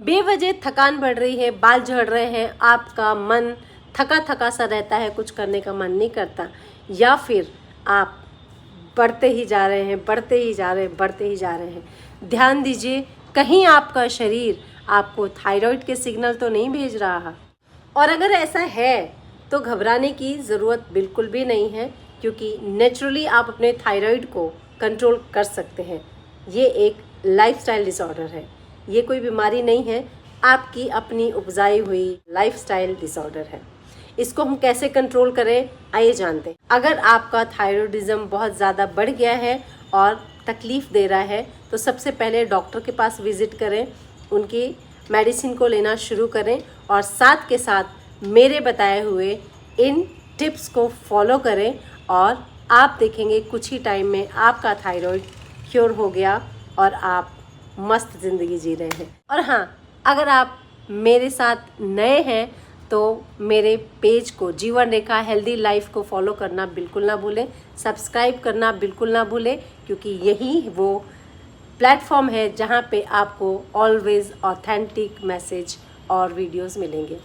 बेवजह थकान बढ़ रही है, बाल झड़ रहे हैं, आपका मन थका थका सा रहता है, कुछ करने का मन नहीं करता, या फिर आप बढ़ते ही जा रहे हैं, बढ़ते ही जा रहे हैं, बढ़ते ही जा रहे हैं, ध्यान दीजिए कहीं आपका शरीर आपको थायराइड के सिग्नल तो नहीं भेज रहा है। और अगर ऐसा है तो घबराने की ज़रूरत बिल्कुल भी नहीं है, क्योंकि नेचुरली आप अपने थायराइड को कंट्रोल कर सकते हैं। ये एक लाइफस्टाइल डिसऑर्डर है, ये कोई बीमारी नहीं है, आपकी अपनी उपजाई हुई लाइफस्टाइल डिसऑर्डर है। इसको हम कैसे कंट्रोल करें, आइए जानते हैं। अगर आपका थायराइडिज्म बहुत ज़्यादा बढ़ गया है और तकलीफ़ दे रहा है तो सबसे पहले डॉक्टर के पास विज़िट करें, उनकी मेडिसिन को लेना शुरू करें और साथ के साथ मेरे बताए हुए इन टिप्स को फॉलो करें और आप देखेंगे कुछ ही टाइम में आपका थायराइड क्योर हो गया और आप मस्त ज़िंदगी जी रहे हैं। और हाँ, अगर आप मेरे साथ नए हैं तो मेरे पेज को जीवन रेखा हेल्दी लाइफ को फॉलो करना बिल्कुल ना भूलें, सब्सक्राइब करना बिल्कुल ना भूलें, क्योंकि यही वो प्लेटफॉर्म है जहाँ पे आपको ऑलवेज ऑथेंटिक मैसेज और वीडियोस मिलेंगे।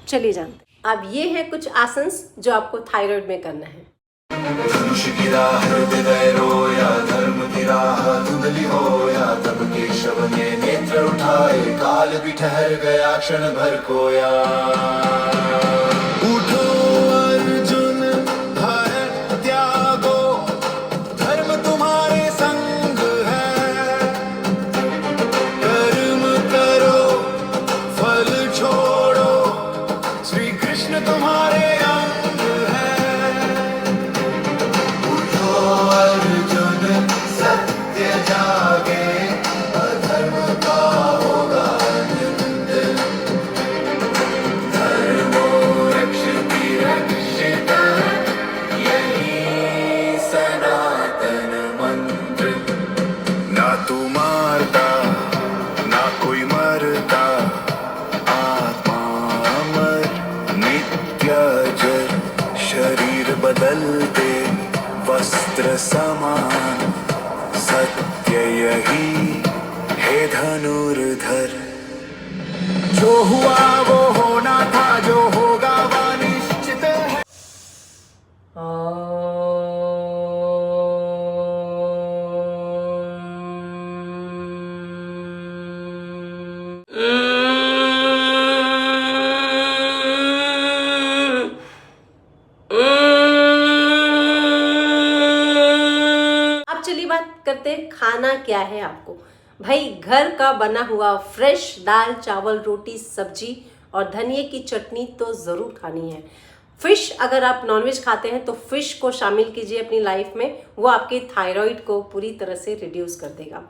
चलिए जानते हैं। अब ये है कुछ आसन्स जो आपको थायराइड में करना है। धनुष की राह हृदय रोया, धर्म की राह धुंधली होया, तब केशव ने नेत्र उठाए, काल भी ठहर गया क्षण भर कोया। उठो अर्जुन भय त्यागो, धर्म तुम्हारे संग है, कर्म करो फल छोड़ो, श्री कृष्ण तुम्हारे अंग है। उठो अर्जुन सत्य जागे, अधर्म का होगा अंत, धर्मो रक्षति रक्षित, यही सनातन मंत्र। ना तू मारता ना कोई मरता, आत्मा अमर नित्य जर, शरीर बदलते वस्त्र समान, सत्य यही है धनुर्धर। जो हुआ वो होना था, जो होगा वो निश्चित है। अब चलिए बात करते हैं खाना क्या है आपको। भाई घर का बना हुआ फ्रेश दाल चावल रोटी सब्जी और धनिए की चटनी तो ज़रूर खानी है। फिश, अगर आप नॉनवेज खाते हैं तो फिश को शामिल कीजिए अपनी लाइफ में, वो आपके थायराइड को पूरी तरह से रिड्यूस कर देगा।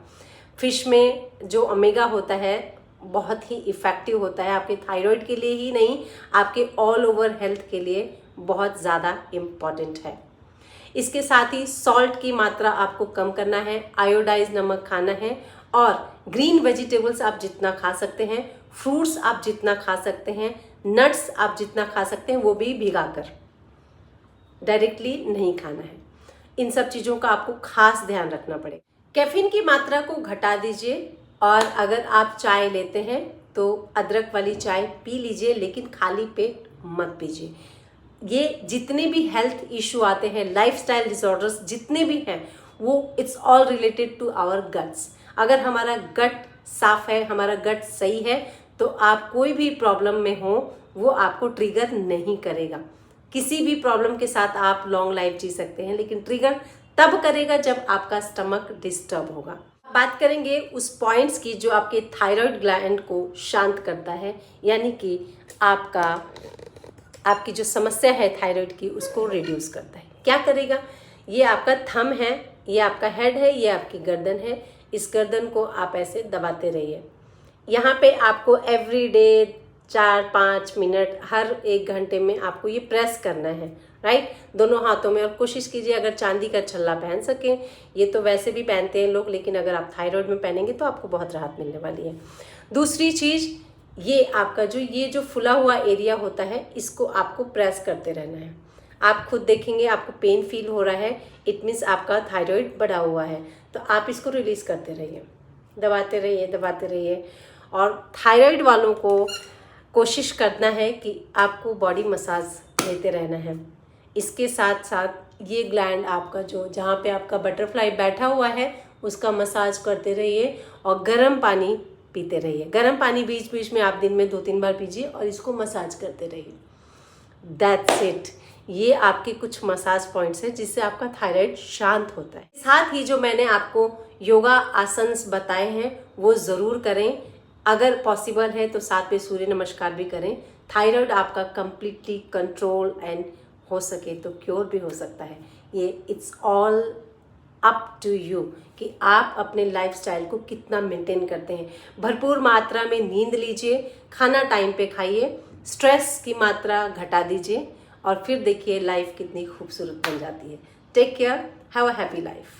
फिश में जो ओमेगा होता है बहुत ही इफ़ेक्टिव होता है, आपके थायराइड के लिए ही नहीं, आपके ऑल ओवर हेल्थ के लिए बहुत ज़्यादा इम्पॉर्टेंट है। इसके साथ ही सॉल्ट की मात्रा आपको कम करना है, आयोडाइज नमक खाना है और ग्रीन वेजिटेबल्स आप जितना खा सकते हैं, फ्रूट्स आप जितना खा सकते हैं, नट्स आप जितना खा सकते हैं, वो भी भिगाकर, डायरेक्टली नहीं खाना है। इन सब चीज़ों का आपको खास ध्यान रखना पड़ेगा। कैफीन की मात्रा को घटा दीजिए और अगर आप चाय लेते हैं तो अदरक वाली चाय पी लीजिए, लेकिन खाली पेट मत पीजिए। ये जितने भी हेल्थ इशू आते हैं, लाइफस्टाइल डिसऑर्डर्स जितने भी हैं, वो it's all related to our guts. अगर हमारा गट साफ है, हमारा गट सही है, तो आप कोई भी प्रॉब्लम में हो वो आपको ट्रिगर नहीं करेगा। किसी भी प्रॉब्लम के साथ आप लॉन्ग लाइफ जी सकते हैं, लेकिन ट्रिगर तब करेगा जब आपका स्टमक डिस्टर्ब होगा। बात करेंगे उस पॉइंट्स की जो आपके थायराइड ग्लैंड को शांत करता है, यानी कि आपकी जो समस्या है थायराइड की उसको रिड्यूस करता है। क्या करेगा? ये आपका थंब है, ये आपका हेड है, ये आपकी गर्दन है। इस गर्दन को आप ऐसे दबाते रहिए। यहाँ पे आपको एवरीडे 4-5 मिनट हर 1 घंटे में आपको ये प्रेस करना है, राइट, दोनों हाथों में। और कोशिश कीजिए अगर चांदी का छल्ला पहन सकें, ये तो वैसे भी पहनते हैं लोग, लेकिन अगर आप थायराइड में पहनेंगे तो आपको बहुत राहत मिलने वाली है। दूसरी चीज़, ये आपका जो फुला हुआ एरिया होता है, इसको आपको प्रेस करते रहना है। आप खुद देखेंगे आपको पेन फील हो रहा है, इट मीन्स आपका थायराइड बढ़ा हुआ है, तो आप इसको रिलीज़ करते रहिए, दबाते रहिए, दबाते रहिए। और थायराइड वालों को कोशिश करना है कि आपको बॉडी मसाज लेते रहना है। इसके साथ साथ ये ग्लैंड आपका जो जहाँ पे आपका बटरफ्लाई बैठा हुआ है उसका मसाज करते रहिए और गर्म पानी पीते रहिए। गर्म पानी बीच बीच में आप दिन में 2-3 बार पीजिए और इसको मसाज करते रहिए। That's it. ये आपके कुछ मसाज पॉइंट्स हैं जिससे आपका थायराइड शांत होता है। साथ ही जो मैंने आपको योगा आसन्स बताए हैं वो ज़रूर करें। अगर पॉसिबल है तो साथ में सूर्य नमस्कार भी करें। थायराइड आपका कंप्लीटली कंट्रोल एंड हो सके तो क्योर भी हो सकता है। ये it's all up to you कि आप अपने लाइफस्टाइल को कितना मेंटेन करते हैं। भरपूर मात्रा में नींद लीजिए, खाना टाइम पे खाइए, स्ट्रेस की मात्रा घटा दीजिए और फिर देखिए लाइफ कितनी खूबसूरत बन जाती है। Take care, have a happy life.